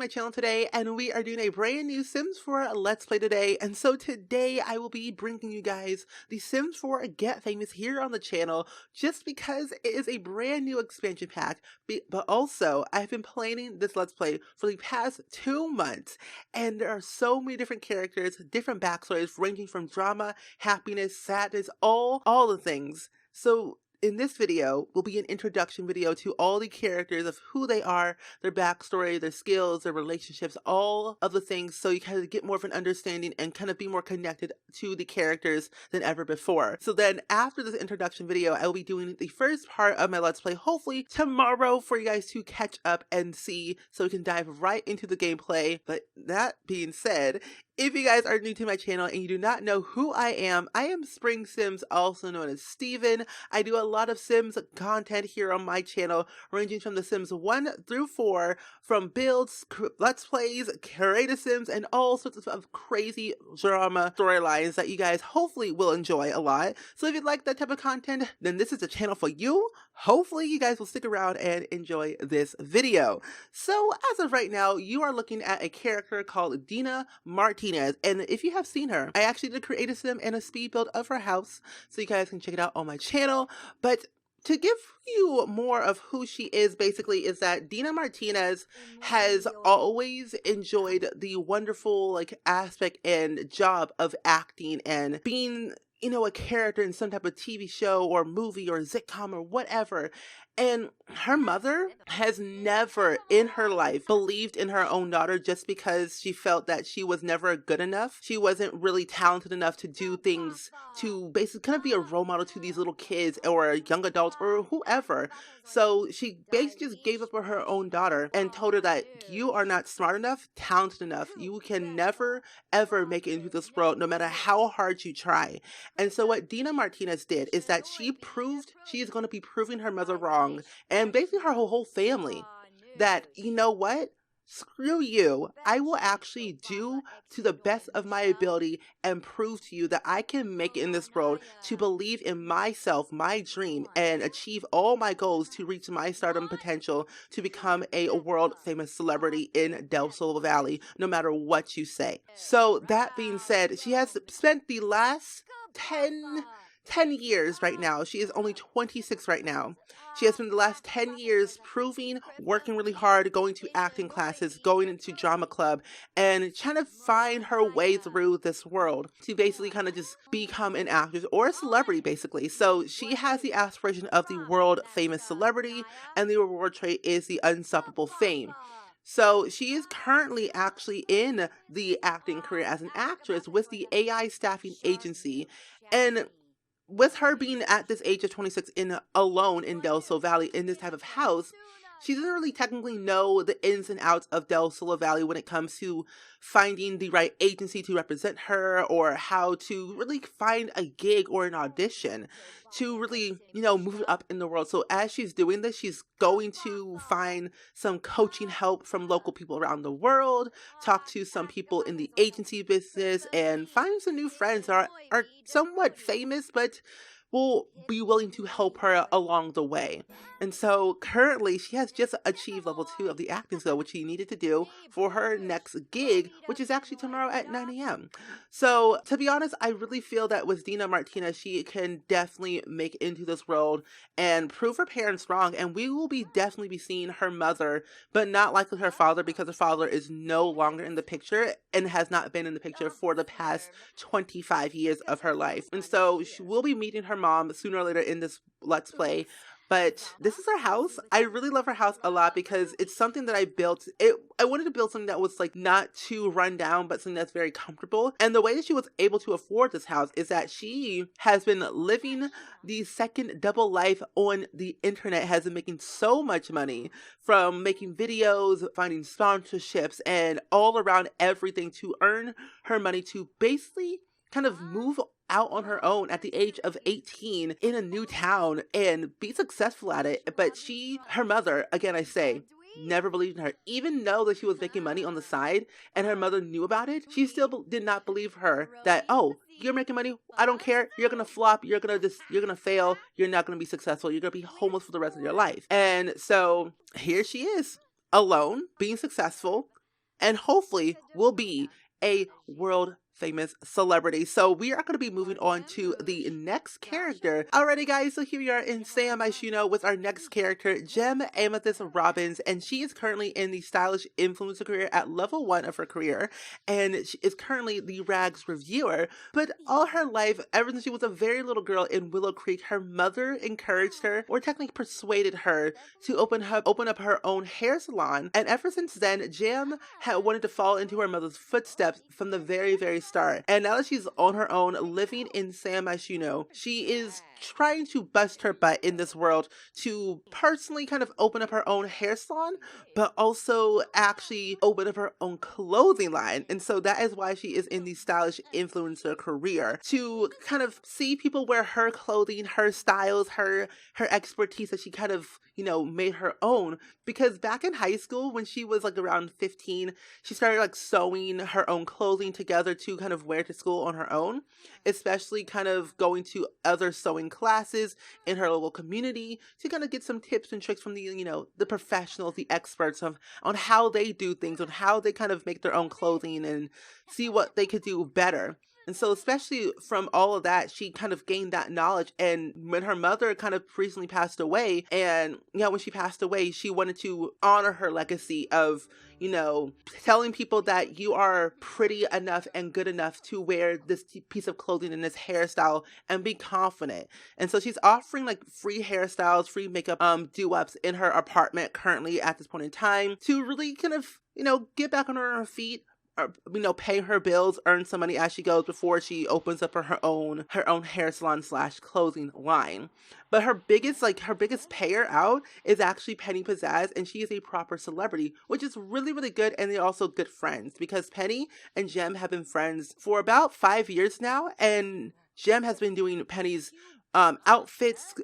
my channel today, and we are doing a brand new Sims 4 Let's Play today. And so today I will be bringing you guys the Sims 4 Get Famous here on the channel, just because it is a brand new expansion pack. But also, I've been planning this Let's Play for the past 2 months, and there are so many different characters, different backstories, ranging from drama, happiness, sadness, all the things. So in this video will be an introduction video to all the characters of who they are, their backstory, their skills, their relationships, all of the things, so you kind of get more of an understanding and kind of be more connected to the characters than ever before. So then after this introduction video, I will be doing the first part of my Let's Play, hopefully tomorrow, for you guys to catch up and see, so we can dive right into the gameplay. But that being said, if you guys are new to my channel and you do not know who I am SpringSims, also known as Steven. I do a lot of Sims content here on my channel, ranging from the Sims 1 through 4, from builds, Let's Plays, creative Sims, and all sorts of crazy drama storylines that you guys hopefully will enjoy a lot. So if you like that type of content, then this is the channel for you. Hopefully you guys will stick around and enjoy this video. So as of right now, you are looking at a character called Dena Martinez, and if you have seen her, I actually did a creative sim and a speed build of her house, so you guys can check it out on my channel. But to give you more of who she is, basically, is that Dena Martinez has always enjoyed the wonderful aspect and job of acting and being, you know, a character in some type of TV show or movie or sitcom or whatever. And her mother has never in her life believed in her own daughter, just because she felt that she was never good enough. She wasn't really talented enough to do things, to basically kind of be a role model to these little kids or young adults or whoever. So she basically just gave up on her own daughter and told her that you are not smart enough, talented enough. You can never, ever make it into this world, no matter how hard you try. And so what Dena Martinez did is that she is going to be proving her mother wrong, and basically her whole family, that, you know what? Screw you. I will actually do to the best of my ability and prove to you that I can make it in this world, to believe in myself, my dream, and achieve all my goals to reach my stardom potential, to become a world famous celebrity in Del Sol Valley, no matter what you say. So that being said, she has spent the last 10 years right now. She is only 26 right now. She has spent the last 10 years proving, working really hard, going to acting classes, going into drama club, and trying to find her way through this world to basically kind of just become an actress or a celebrity, basically. So she has the aspiration of the world famous celebrity, and the reward trait is the unstoppable fame. So she is currently actually in the acting career as an actress with the AI staffing agency. And with her being at this age of 26 alone in Del Sol Valley in this type of house, she doesn't really technically know the ins and outs of Del Sol Valley when it comes to finding the right agency to represent her, or how to really find a gig or an audition to really, you know, move up in the world. So as she's doing this, she's going to find some coaching help from local people around the world, talk to some people in the agency business, and find some new friends that are somewhat famous, but will be willing to help her along the way. And so currently she has just achieved level 2 of the acting skill, which she needed to do for her next gig, which is actually tomorrow at 9 a.m. So to be honest, I really feel that with Dena Martinez, she can definitely make it into this world and prove her parents wrong. And we will definitely be seeing her mother, but not likely her father, because her father is no longer in the picture and has not been in the picture for the past 25 years of her life. And so she will be meeting her mom sooner or later in this Let's Play. But this is her house. I really love her house a lot because it's something that I built. I wanted to build something that was not too run down, but something that's very comfortable. And the way that she was able to afford this house is that she has been living the second double life on the internet, has been making so much money from making videos, finding sponsorships, and all around everything to earn her money to basically kind of move out on her own at the age of 18 in a new town and be successful at it. But her mother, again I say, never believed in her, even though that she was making money on the side and her mother knew about it. She still did not believe her that, oh, you're making money, I don't care, you're gonna flop, you're gonna fail, you're not gonna be successful, you're gonna be homeless for the rest of your life. And so here she is, alone, being successful, and hopefully will be a world famous celebrity. So we are going to be moving on to the next character. Alrighty guys, so here we are in Sam Aishuno with our next character, Gem Amethyst-Robbins, and she is currently in the stylish influencer career at level 1 of her career, and she is currently the Rags reviewer. But all her life, ever since she was a very little girl in Willow Creek, her mother encouraged her, or technically persuaded her, to open up her own hair salon. And ever since then, Gem had wanted to follow into her mother's footsteps from the very start. And now that she's on her own, living in Sam Aishuno, she is trying to bust her butt in this world to personally kind of open up her own hair salon, but also actually open up her own clothing line. And so that is why she is in the stylish influencer career, to kind of see people wear her clothing, her styles, her expertise that she kind of, made her own. Because back in high school, when she was like around 15, she started like sewing her own clothing together to kind of wear to school on her own, especially kind of going to other sewing classes in her local community to kind of get some tips and tricks from the professionals, the experts on how they do things, on how they kind of make their own clothing and see what they could do better. And so especially from all of that, she kind of gained that knowledge. And when her mother kind of recently passed away, and when she passed away, she wanted to honor her legacy of, telling people that you are pretty enough and good enough to wear this piece of clothing and this hairstyle and be confident. And so she's offering like free hairstyles, free makeup do-ups in her apartment currently at this point in time to really kind of, get back on her feet, or, pay her bills, earn some money as she goes before she opens up her own hair salon / clothing line. But her biggest payer out is actually Penny Pizzazz, and she is a proper celebrity, which is really good. And they're also good friends, because Penny and Gem have been friends for about 5 years now, and Gem has been doing Penny's outfits,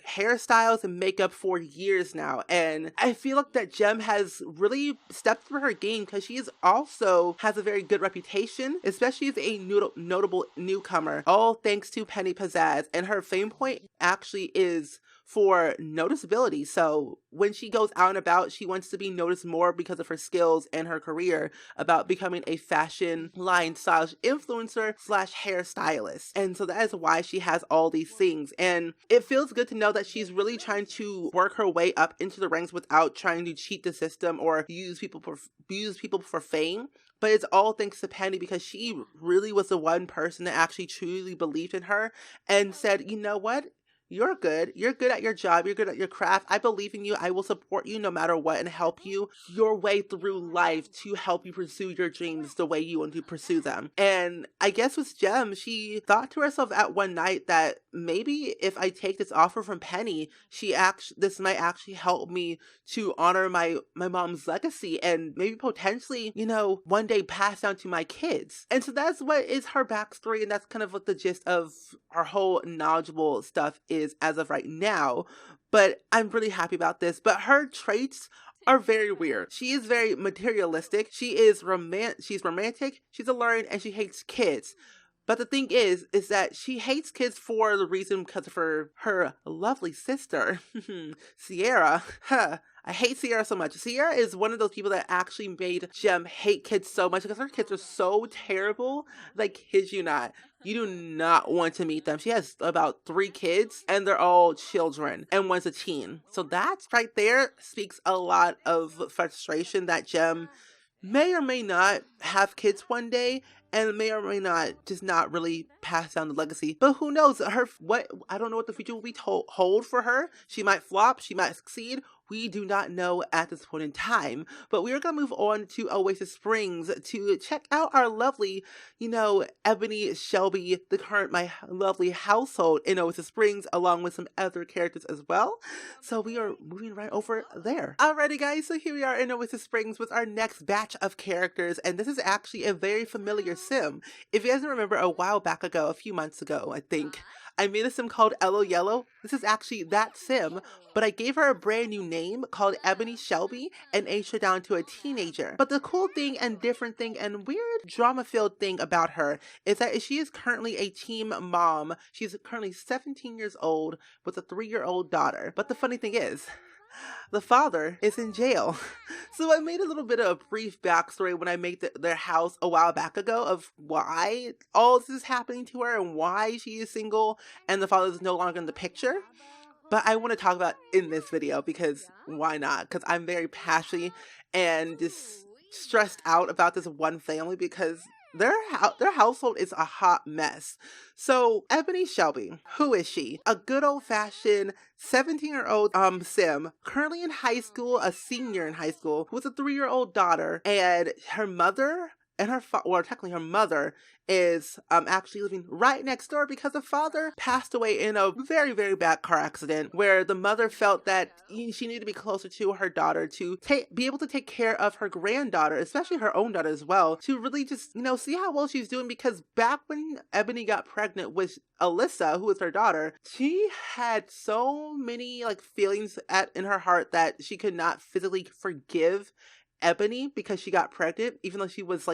hairstyles and makeup for years now. And I feel like that Gem has really stepped through her game, because she also has a very good reputation, especially as a notable newcomer, all thanks to Penny Pizzazz. And her fame point actually is for noticeability. So when she goes out and about, she wants to be noticed more because of her skills and her career about becoming a fashion line stylish influencer / hairstylist. And so that is why she has all these things. And it feels good to know that she's really trying to work her way up into the ranks without trying to cheat the system or use people for fame. But it's all thanks to Penny, because she really was the one person that actually truly believed in her and said, you know what? You're good. You're good at your job. You're good at your craft. I believe in you. I will support you no matter what and help you your way through life to help you pursue your dreams the way you want to pursue them. And I guess with Gem, she thought to herself at one night that maybe if I take this offer from Penny, this might actually help me to honor my mom's legacy and maybe potentially, one day pass down to my kids. And so that's what is her backstory, and that's kind of what the gist of her whole knowledgeable stuff is as of right now. But I'm really happy about this. But her traits are very weird. She is very materialistic. She's romantic, she's alluring, and she hates kids. But the thing is that she hates kids for the reason because of her lovely sister, Sierra. I hate Sierra so much. Sierra is one of those people that actually made Gem hate kids so much, because her kids are so terrible. Like, kid you not. You do not want to meet them. She has about 3 kids, and they're all children, and one's a teen. So that right there speaks a lot of frustration that Gem may or may not have kids one day, and may or may not just not really pass down the legacy. But who knows? I don't know what the future will be hold for her. She might flop, she might succeed. We do not know at this point in time. But we are going to move on to Oasis Springs to check out our lovely, Evany Shelby, my lovely household in Oasis Springs, along with some other characters as well. So we are moving right over there. Alrighty guys, so here we are in Oasis Springs with our next batch of characters, and this is actually a very familiar sim. If you guys remember, a while back ago, a few months ago, I think, I made a sim called Ello Yellow. This is actually that sim, but I gave her a brand new name called Evany Shelby and aged her down to a teenager. But the cool thing and different thing and weird drama-filled thing about her is that she is currently a teen mom. She's currently 17 years old with a 3-year-old daughter. But the funny thing is, the father is in jail. So I made a little bit of a brief backstory when I made their house a while back ago of why all this is happening to her and why she is single and the father is no longer in the picture. But I want to talk about in this video because why not? Because I'm very passionate and just stressed out about this one family because their household is a hot mess. So Evany Shelby, who is she? A good old-fashioned 17-year-old sim, currently in high school, a senior in high school, with a 3-year-old daughter, and her mother and technically her mother is actually living right next door because the father passed away in a very, very bad car accident where the mother felt that she needed to be closer to her daughter to be able to take care of her granddaughter, especially her own daughter as well, to really just, see how well she's doing, because back when Evany got pregnant with Alyssa, who was her daughter, she had so many feelings in her heart that she could not physically forgive Evany because she got pregnant, even though she was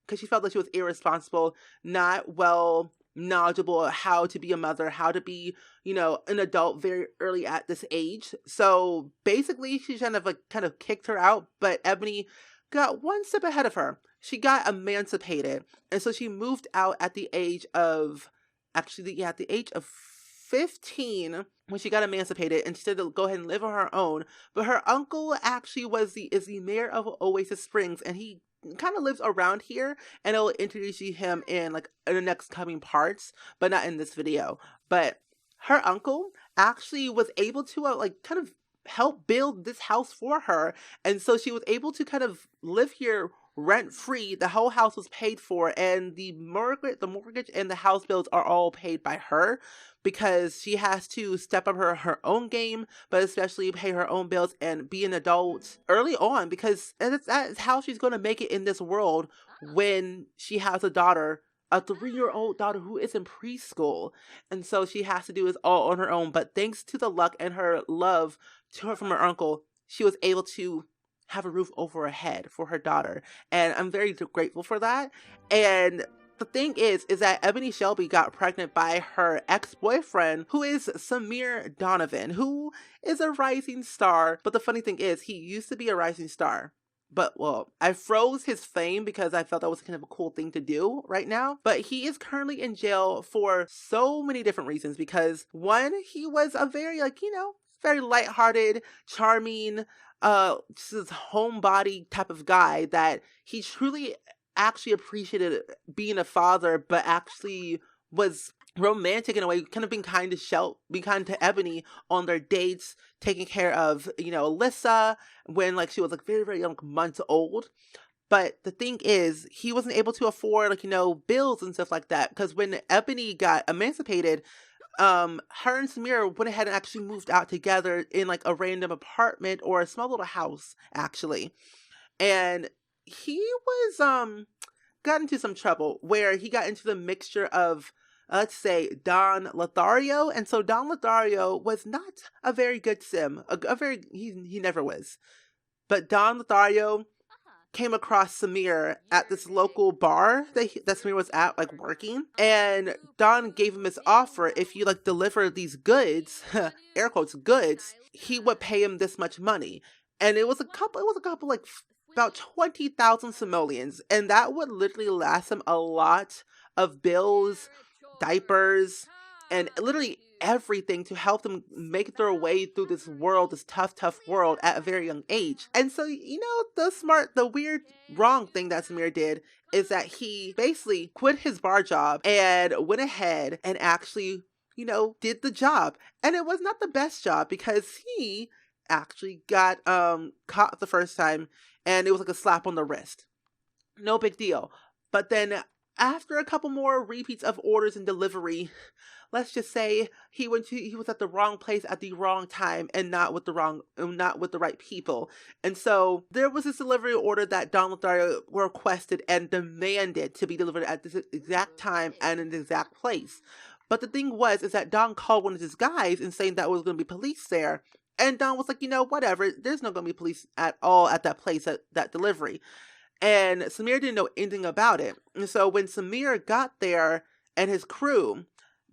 because she felt that she was irresponsible, not well knowledgeable how to be a mother, how to be, an adult very early at this age. So basically she kind of kicked her out, but Evany got one step ahead of her. She got emancipated. And so she moved out at the age of 15 when she got emancipated and she had to go ahead and live on her own. But her uncle actually is the mayor of Oasis Springs, and he kind of lives around here, and I'll introduce you him in in the next coming parts, but not in this video. But her uncle actually was able to kind of help build this house for her, and so she was able to kind of live here rent free. The whole house was paid for, and the mortgage and the house bills are all paid by her, because she has to step up her own game, but especially pay her own bills and be an adult early on, because that is how she's going to make it in this world when she has a 3-year-old daughter who is in preschool. And so she has to do this all on her own. But thanks to the luck and her love from her uncle, she was able to have a roof over her head for her daughter. And I'm very grateful for that. And the thing is that Evany Shelby got pregnant by her ex-boyfriend, who is Samir Donovan, who is a rising star. But the funny thing is, he used to be a rising star. But, well, I froze his fame because I felt that was kind of a cool thing to do right now. But he is currently in jail for so many different reasons. Because, one, he was a very, very lighthearted, charming, just this homebody type of guy that he truly actually appreciated being a father, but actually was romantic in a way, kind of being kind to Evany on their dates, taking care of, Alyssa when she was very, very young, months old. But the thing is, he wasn't able to afford bills and stuff like that, because when Evany got emancipated, her and Samir went ahead and actually moved out together in a random apartment or a small little house, actually. And he was got into some trouble where he got into the mixture of, let's say, Don Lothario. And so Don Lothario was not a very good sim. He never was. But Don Lothario came across Samir at this local bar that Samir was at, working. And Don gave him his offer: if you deliver these goods, air quotes, goods, he would pay him this much money. And it was a couple about 20,000 simoleons, and that would literally last him a lot of bills, diapers, and literally everything to help them make their way through this world, this tough world at a very young age. And so, the weird, wrong thing that Samir did is that he basically quit his bar job and went ahead and actually, did the job. And it was not the best job, because he actually got caught the first time, and it was a slap on the wrist. No big deal. But then after a couple more repeats of orders and delivery, let's just say he was at the wrong place at the wrong time and not with the right people. And so there was this delivery order that Don Lothario requested and demanded to be delivered at this exact time and in the exact place. But the thing is that Don called one of his guys and saying that there was going to be police there. And Don was like, whatever, there's not going to be police at all at that place, at that delivery. And Samir didn't know anything about it. And so when Samir got there and his crew,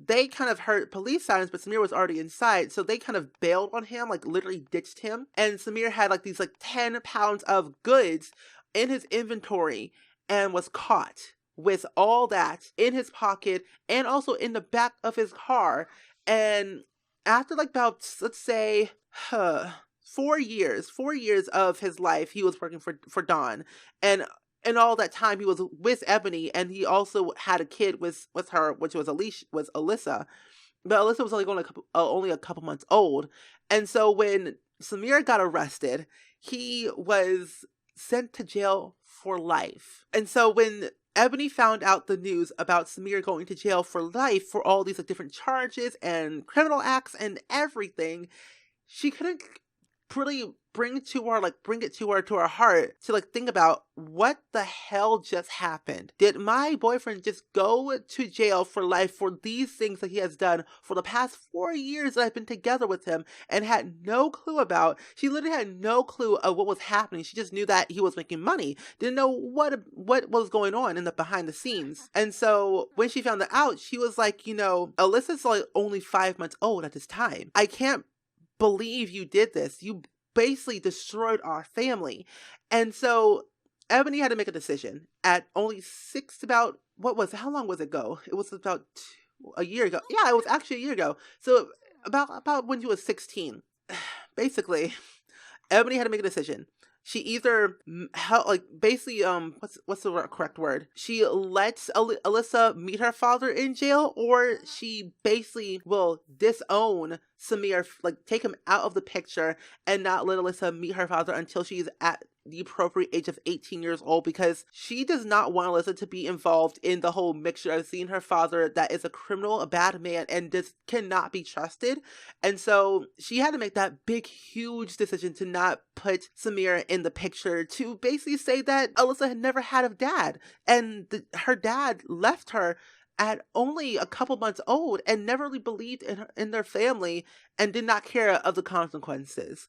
they kind of heard police sirens, but Samir was already inside. So they kind of bailed on him, like literally ditched him. And Samir had like these like 10 pounds of goods in his inventory and was caught with all that in his pocket and also in the back of his car. And after like about, let's say, 4 years of his life, he was working for Dawn. And all that time he was with Evany, and he also had a kid with her, which was Alyssa. But Alyssa was only a couple months old. And so when Samir got arrested, he was sent to jail for life. And so when Evany found out the news about Samir going to jail for life for all these like, different charges and criminal acts and everything, she couldn't really bring it to her heart to like think about what the hell just happened. Did my boyfriend just go to jail for life for these things that he has done for the past 4 years that I've been together with him and had no clue about? She literally had no clue of what was happening. She just knew that he was making money. Didn't know what was going on in the behind the scenes. And so when she found that out, she was like, Alyssa's like only 5 months old at this time. I can't believe you did this. You basically destroyed our family. And so Evany had to make a decision at only how long was it ago? It was about a year ago. Yeah, it was actually a year ago. So about when she was 16. Basically, Evany had to make a decision. She either what's the correct word? She lets Alyssa meet her father in jail, or she basically will disown Samir, like take him out of the picture and not let Alyssa meet her father until she's at the appropriate age of 18 years old, because she does not want Alyssa to be involved in the whole mixture of seeing her father that is a criminal, a bad man, and just cannot be trusted. And so she had to make that big, huge decision to not put Samir in the picture, to basically say that Alyssa had never had a dad, and her dad left her at only a couple months old and never really believed in their family and did not care of the consequences.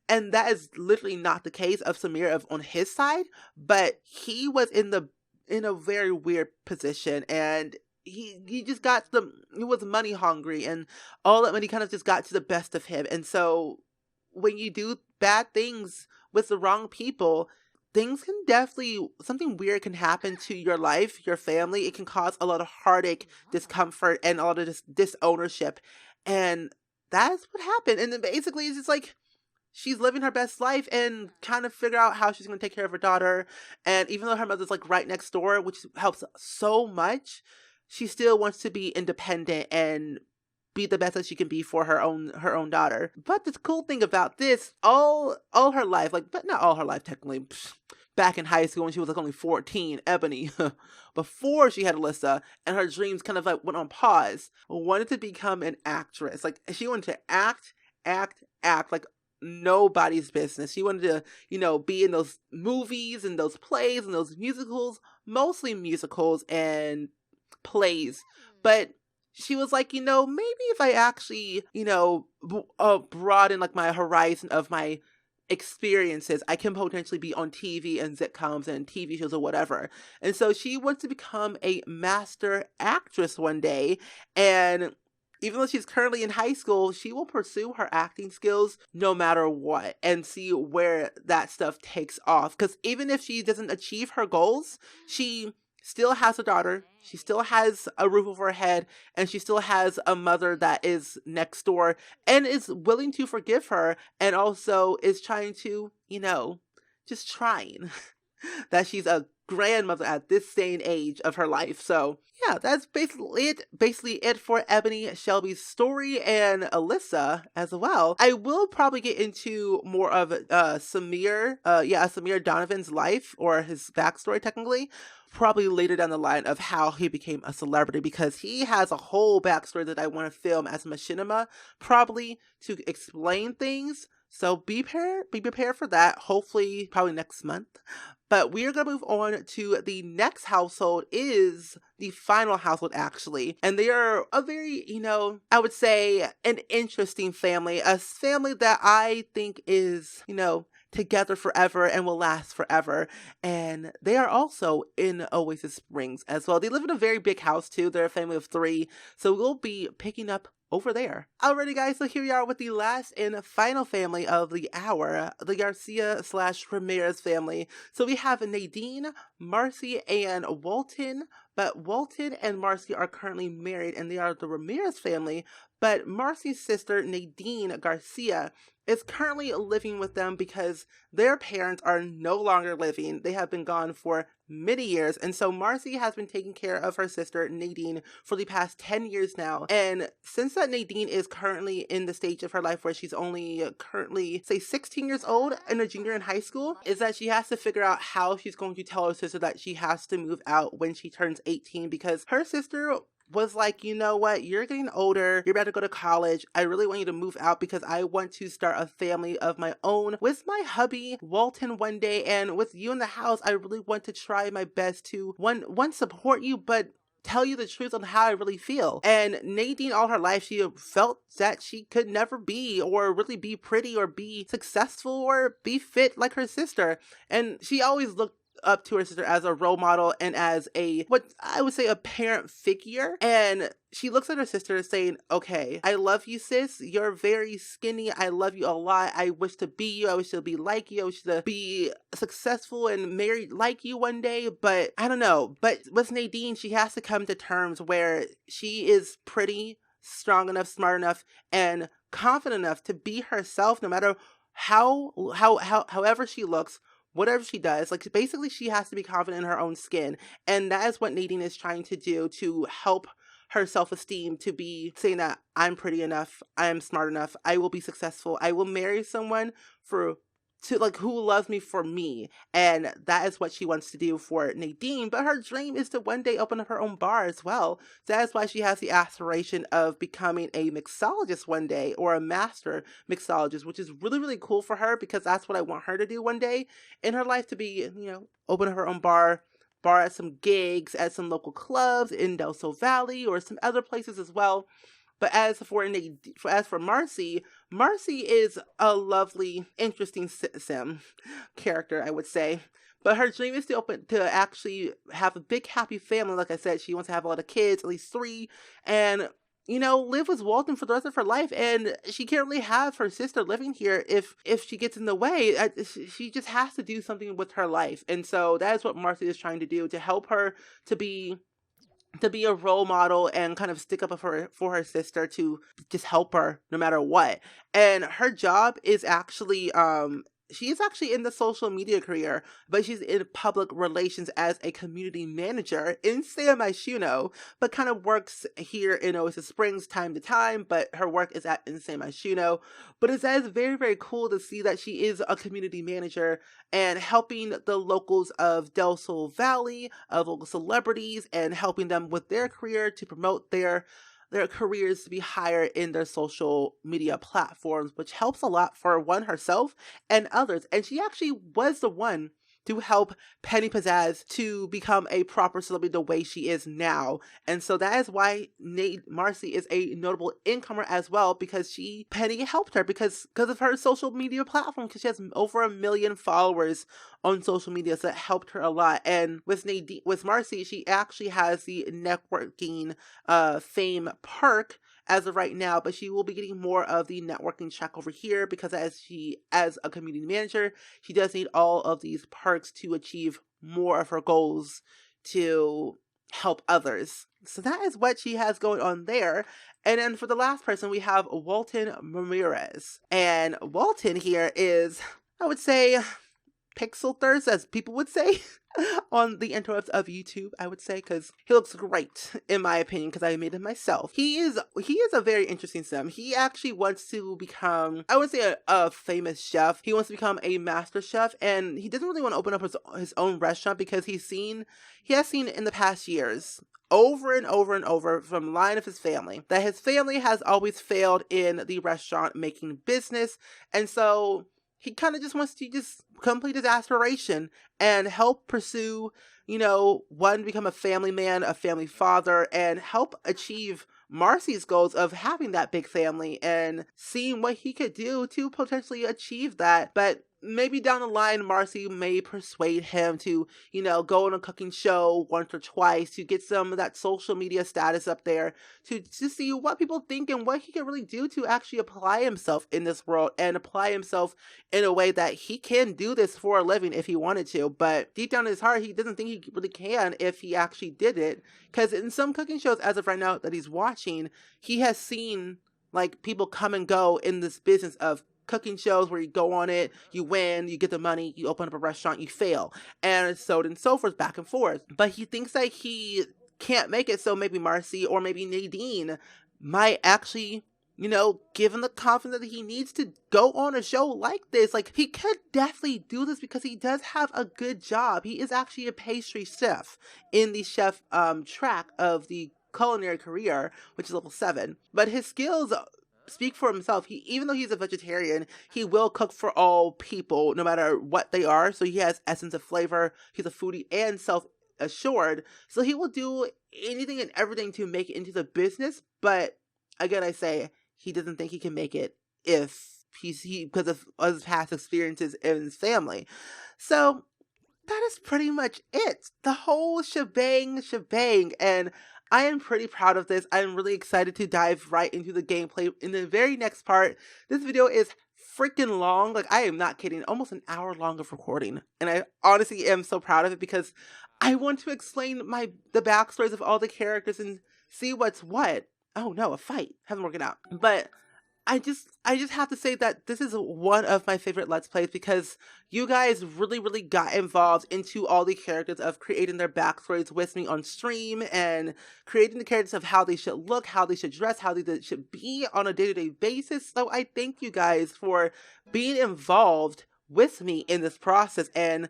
And that is literally not the case of Samir on his side, but he was in a very weird position, and he just he was money hungry, and all that money kind of just got to the best of him. And so when you do bad things with the wrong people, something weird can happen to your life, your family. It can cause a lot of heartache, discomfort, and a lot of disownership. And that's what happened. And then basically it's just like, she's living her best life and kind of figure out how she's going to take care of her daughter. And even though her mother's like right next door, which helps so much, she still wants to be independent and be the best that she can be for her own daughter. But the cool thing about this, all her life, but not all her life technically, back in high school when she was like only 14, Evany, before she had Alyssa and her dreams kind of like went on pause, wanted to become an actress. Like she wanted to act like nobody's business. She wanted to, be in those movies and those plays and those musicals, mostly musicals and plays. But she was like, maybe if I actually, broaden like my horizon of my experiences, I can potentially be on TV and sitcoms and TV shows or whatever. And so she wants to become a master actress one day. And even though she's currently in high school, she will pursue her acting skills no matter what and see where that stuff takes off. Because even if she doesn't achieve her goals, she still has a daughter, she still has a roof over her head, and she still has a mother that is next door and is willing to forgive her, and also is trying to, just trying that she's a grandmother at this same age of her life. So yeah, that's basically it for Evany Shelby's story, and Alyssa as well. I will probably get into more of Samir Donovan's life, or his backstory technically, probably later down the line, of how he became a celebrity, because he has a whole backstory that I want to film as machinima, probably to explain things. So be prepared for that, hopefully probably next month. But we are going to move on to the next household, is the final household actually. And they are a very, I would say an interesting family, a family that I think is, together forever and will last forever. And they are also in Oasis Springs as well. They live in a very big house too. They're a family of 3. So we'll be picking up over there. Alrighty guys, so here we are with the last and final family of the hour, the Garcia/Ramirez family. So we have Nadine, Marcy, and Walton. But Walton and Marcy are currently married and they are the Ramirez family. But Marcy's sister, Nadine Garcia, is currently living with them because their parents are no longer living. They have been gone for many years. And so Marcy has been taking care of her sister, Nadine, for the past 10 years now. And since that Nadine is currently in the stage of her life where she's only currently, say, 16 years old and a junior in high school, is that she has to figure out how she's going to tell her sister that she has to move out when she turns 18, because her sister was like, you know what, you're getting older, you're about to go to college, I really want you to move out because I want to start a family of my own with my hubby, Walton, one day, and with you in the house, I really want to try my best to, one support you, but tell you the truth on how I really feel. And Nadine, all her life, she felt that she could never be or really be pretty or be successful or be fit like her sister. And she always looked up to her sister as a role model and as a, what I would say, a parent figure. And she looks at her sister saying, okay, I love you, sis. You're very skinny. I love you a lot. I wish to be you. I wish to be like you. I wish to be successful and married like you one day. But I don't know. But with Nadine, she has to come to terms where she is pretty, strong enough, smart enough, and confident enough to be herself no matter however she looks, whatever she does. Like, basically she has to be confident in her own skin, and that is what Nadine is trying to do to help her self-esteem, to be saying that I'm pretty enough, I am smart enough, I will be successful, I will marry someone who loves me for me. And that is what she wants to do for Nadine. But her dream is to one day open up her own bar as well. So that's why she has the aspiration of becoming a mixologist one day, or a master mixologist, which is really, really cool for her, because that's what I want her to do one day in her life, to be, open up her own bar at some gigs, at some local clubs in Del Sol Valley or some other places as well. But as for Marcy, Marcy is a lovely, interesting sim character, I would say. But her dream is to actually have a big, happy family. Like I said, she wants to have a lot of kids, at least 3, and live with Walton for the rest of her life. And she can't really have her sister living here if she gets in the way. She just has to do something with her life. And so that is what Marcy is trying to do, to help her to be a role model and kind of stick up for her sister, to just help her no matter what. And her job is actually, she's actually in the social media career, but she's in public relations as a community manager in San Myshuno, but kind of works here in Oasis Springs time to time, but her work is in San Myshuno. But it's very, very cool to see that she is a community manager and helping the locals of Del Sol Valley, of local celebrities, and helping them with their career, to promote their careers to be higher in their social media platforms, which helps a lot for herself and others. And she actually was the one to help Penny Pizzazz to become a proper celebrity the way she is now. And so that is why Marcy is a notable incomer as well, because Penny helped her because of her social media platform, because she has over 1 million followers on social media, so that helped her a lot. And with Marcy, she actually has the networking fame perk as of right now, but she will be getting more of the networking check over here, because as a community manager, she does need all of these perks to achieve more of her goals to help others. So that is what she has going on there. And then for the last person, we have Walton Ramirez. And Walton here is, I would say, pixel thirst, as people would say on the interwebs of YouTube, I would say, because he looks great in my opinion, because I made him myself. He is a very interesting sim. He actually wants to become, I would say, a famous chef. He wants to become a master chef, and he doesn't really want to open up his own restaurant, because he has seen in the past years, over and over and over, from line of his family, that his family has always failed in the restaurant making business. And so he kind of just wants to just complete his aspiration and help pursue, become a family man, a family father, and help achieve Marcy's goals of having that big family, and seeing what he could do to potentially achieve that. But maybe down the line, Marcy may persuade him to, you know, go on a cooking show once or twice to get some of that social media status up there, to see what people think and what he can really do to actually apply himself in this world and apply himself in a way that he can do this for a living if he wanted to. But deep down in his heart, he doesn't think he really can if he actually did it. Because in some cooking shows, as of right now that he's watching, he has seen like people come and go in this business of cooking shows where you go on it, you win, you get the money, you open up a restaurant, you fail, and so on and so forth, back and forth. But he thinks that he can't make it, so maybe Marcy or maybe Nadine might actually, you know, give him the confidence that he needs to go on a show like this. Like, he could definitely do this because he does have a good job. He is actually a pastry chef in the chef track of the culinary career, which is level 7. But his skills speak for himself. He, even though he's a vegetarian, he will cook for all people, no matter what they are. So he has essence of flavor. He's a foodie and self-assured. So he will do anything and everything to make it into the business. But again, I say he doesn't think he can make it if because of his past experiences in his family. So that is pretty much it. The whole shebang. And I am pretty proud of this. I'm really excited to dive right into the gameplay in the very next part. This video is freaking long. Like, I am not kidding. Almost an hour long of recording. And I honestly am so proud of it because I want to explain the backstories of all the characters and see what's what. Oh no, a fight. Haven't worked out. But I just have to say that this is one of my favorite Let's Plays because you guys really got involved into all the characters of creating their backstories with me on stream and creating the characters of how they should look, how they should dress, how they should be on a day-to-day basis. So I thank you guys for being involved with me in this process, and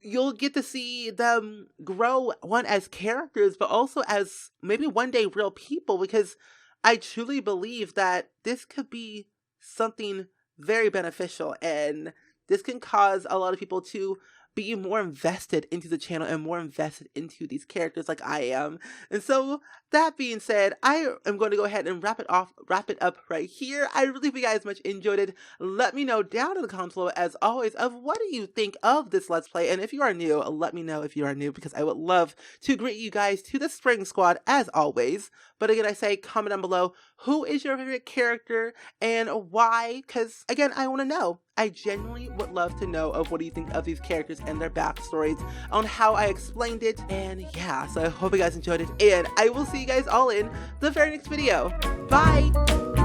you'll get to see them grow, one as characters, but also as maybe one day real people, because I truly believe that this could be something very beneficial, and this can cause a lot of people to be more invested into the channel and more invested into these characters like I am. And so that being said, I am going to go ahead and wrap it up right here. I really hope you guys much enjoyed it. Let me know down in the comments below, as always, of what do you think of this Let's Play. And if you are new, let me know if you are new, because I would love to greet you guys to the Spring Squad as always. But again, I say comment down below, who is your favorite character and why? Because again, I want to know. I genuinely would love to know of what do you think of these characters and their backstories, on how I explained it. And yeah, so I hope you guys enjoyed it, and I will see you guys all in the very next video. Bye!